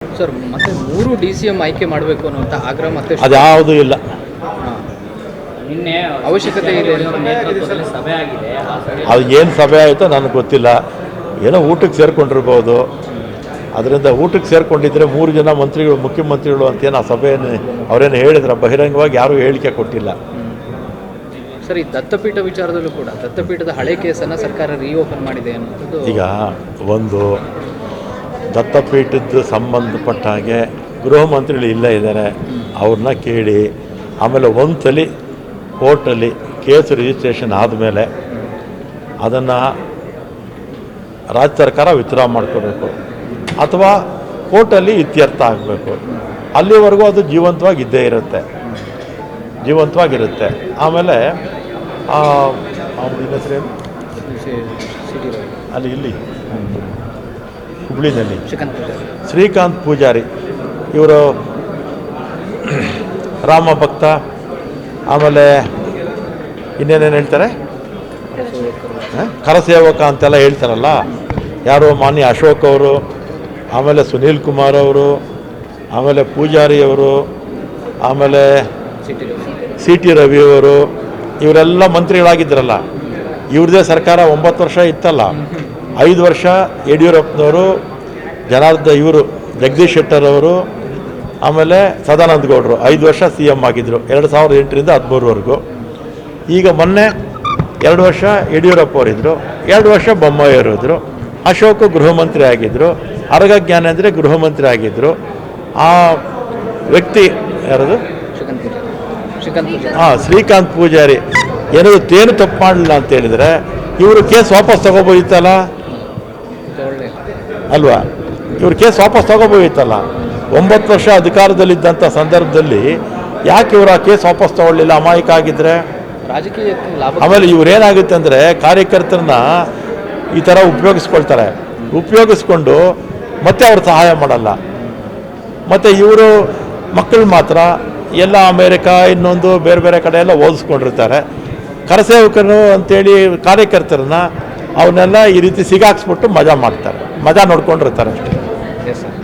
Sir ಮತ್ತೆ 3 DCM ಆಯ್ಕೆ ಮಾಡಬೇಕು ಅನ್ನುವಂಥ ಆಗ್ರಹ ಮತ್ತೆ ಅದ್ಯಾವುದೂ ಇಲ್ಲ. ನಿನ್ನೆ ಅವಶ್ಯಕತೆ ಇದೆ ನೇತೃತ್ವದಲ್ಲಿ ಸಭೆ ಆಗಿದೆ. ಅದು ಏನು ಸಭೆ ಆಯಿತೋ ನನಗೆ ಗೊತ್ತಿಲ್ಲ. ಏನೋ ಊಟಕ್ಕೆ ಸೇರಿಕೊಂಡಿರ್ಬೋದು. ಅದರಿಂದ ಊಟಕ್ಕೆ ಸೇರಿಕೊಂಡಿದ್ದರೆ 3 ಜನ ಮಂತ್ರಿಗಳು ಮುಖ್ಯಮಂತ್ರಿಗಳು ಅಂತೇನು ಆ ಸಭೆಯನ್ನು ಅವರೇನು ಹೇಳಿದ್ರೆ ಬಹಿರಂಗವಾಗಿ ಯಾರೂ ಹೇಳಿಕೆ ಕೊಟ್ಟಿಲ್ಲ. ಸರ್ ಈ ದತ್ತಪೀಠ ವಿಚಾರದಲ್ಲೂ ಕೂಡ ದತ್ತಪೀಠದ ಹಳೆ ಕೇಸನ್ನು ಸರ್ಕಾರ ರೀಓಪನ್ ಮಾಡಿದೆ ಅನ್ನೋದು. ಈಗ ಒಂದು ದತ್ತಪೀಠದ ಸಂಬಂಧಪಟ್ಟ ಹಾಗೆ ಗೃಹ ಮಂತ್ರಿಗಳು ಇಲ್ಲೇ ಇದ್ದಾರೆ, ಅವ್ರನ್ನ ಕೇಳಿ ಆಮೇಲೆ ಒಂದ್ಸಲಿ ಕೋರ್ಟಲ್ಲಿ ಕೇಸ್ ರಿಜಿಸ್ಟ್ರೇಷನ್ ಆದಮೇಲೆ ಅದನ್ನು ರಾಜ್ಯ ಸರ್ಕಾರ ವಿತ್ಡ್ರಾ ಮಾಡ್ಕೋಬೇಕು ಅಥವಾ ಕೋರ್ಟಲ್ಲಿ ಇತ್ಯರ್ಥ ಆಗಬೇಕು. ಅಲ್ಲಿವರೆಗೂ ಅದು ಜೀವಂತವಾಗಿದ್ದೇ ಇರುತ್ತೆ, ಜೀವಂತವಾಗಿರುತ್ತೆ. ಆಮೇಲೆ ಹೆಸರೇನು ಅಲ್ಲಿ ಇಲ್ಲಿ ಹುಬ್ಳಿನಲ್ಲಿ ಶ್ರೀಕಾಂತ್ ಪೂಜಾರಿ ಇವರು ರಾಮ ಭಕ್ತ, ಆಮೇಲೆ ಇನ್ನೇನೇನು ಹೇಳ್ತಾರೆ ಕರಸೇವಕ ಅಂತೆಲ್ಲ ಹೇಳ್ತಾರಲ್ಲ, ಯಾರು ಮಾನ್ಯ ಅಶೋಕ್ ಅವರು, ಆಮೇಲೆ ಸುನೀಲ್ ಕುಮಾರ್ ಅವರು, ಆಮೇಲೆ ಪೂಜಾರಿಯವರು, ಆಮೇಲೆ CT ರವಿಯವರು, ಇವರೆಲ್ಲ ಮಂತ್ರಿಗಳಾಗಿದ್ದರಲ್ಲ. ಇವ್ರದ್ದೇ ಸರ್ಕಾರ 9 ವರ್ಷ ಇತ್ತಲ್ಲ. 5 ವರ್ಷ ಯಡಿಯೂರಪ್ಪನವರು, ಇವರು ಜಗದೀಶ್ ಶೆಟ್ಟರ್ ಅವರು, ಆಮೇಲೆ ಸದಾನಂದ ಗೌಡರು 5 ವರ್ಷ CM ಆಗಿದ್ದರು 2008ರಿಂದ 2013ವರೆಗೂ. ಈಗ ಮೊನ್ನೆ 2 ವರ್ಷ ಯಡಿಯೂರಪ್ಪ ಅವರಿದ್ದರು, 2 ವರ್ಷ ಬೊಮ್ಮಾಯಿಯವರು ಇದ್ದರು. ಅಶೋಕ್ ಗೃಹ ಮಂತ್ರಿ ಆಗಿದ್ದರು, ಅರಗ ಜ್ಞಾನೇಂದ್ರ ಗೃಹ ಮಂತ್ರಿ ಆಗಿದ್ದರು. ಆ ವ್ಯಕ್ತಿ ಯಾರದು ಶ್ರೀಕಾಂತ್ ಪೂಜಾರಿ ಏನಾದರೂ ತೇನು ತಪ್ಪು ಮಾಡಲಿಲ್ಲ ಅಂತ ಹೇಳಿದರೆ ಇವರು ಕೇಸ್ ವಾಪಸ್ ತಗೋಬೋದಿತ್ತಲ್ಲ ಅಲ್ವಾ? ಇವ್ರ ಕೇಸ್ ವಾಪಸ್ ತಗೋಬೋದಿತ್ತಲ್ಲ. 9 ವರ್ಷ ಅಧಿಕಾರದಲ್ಲಿದ್ದಂಥ ಸಂದರ್ಭದಲ್ಲಿ ಯಾಕೆ ಇವರು ಆ ಕೇಸ್ ವಾಪಸ್ ತಗೊಳ್ಳಿಲ್ಲ ಅಮಾಯಕ ಆಗಿದ್ದರೆ? ರಾಜಕೀಯ ಆಮೇಲೆ ಇವರೇನಾಗುತ್ತೆ ಅಂದರೆ ಕಾರ್ಯಕರ್ತರನ್ನ ಈ ಥರ ಉಪಯೋಗಿಸ್ಕೊಂಡು ಮತ್ತೆ ಅವ್ರು ಸಹಾಯ ಮಾಡಲ್ಲ. ಮತ್ತು ಇವರು ಮಕ್ಕಳು ಮಾತ್ರ ಎಲ್ಲ ಅಮೇರಿಕಾ ಇನ್ನೊಂದು ಬೇರೆ ಬೇರೆ ಕಡೆ ಎಲ್ಲ ಓದಿಸ್ಕೊಂಡಿರ್ತಾರೆ. ಕರಸೇವಕರು ಅಂತೇಳಿ ಕಾರ್ಯಕರ್ತರನ್ನ ಅವನ್ನೆಲ್ಲ ಈ ರೀತಿ ಸಿಗಾಕ್ಸ್ಬಿಟ್ಟು ಮಜಾ ನೋಡ್ಕೊಂಡಿರ್ತಾರೆ ಅಷ್ಟೇ. Yes sir.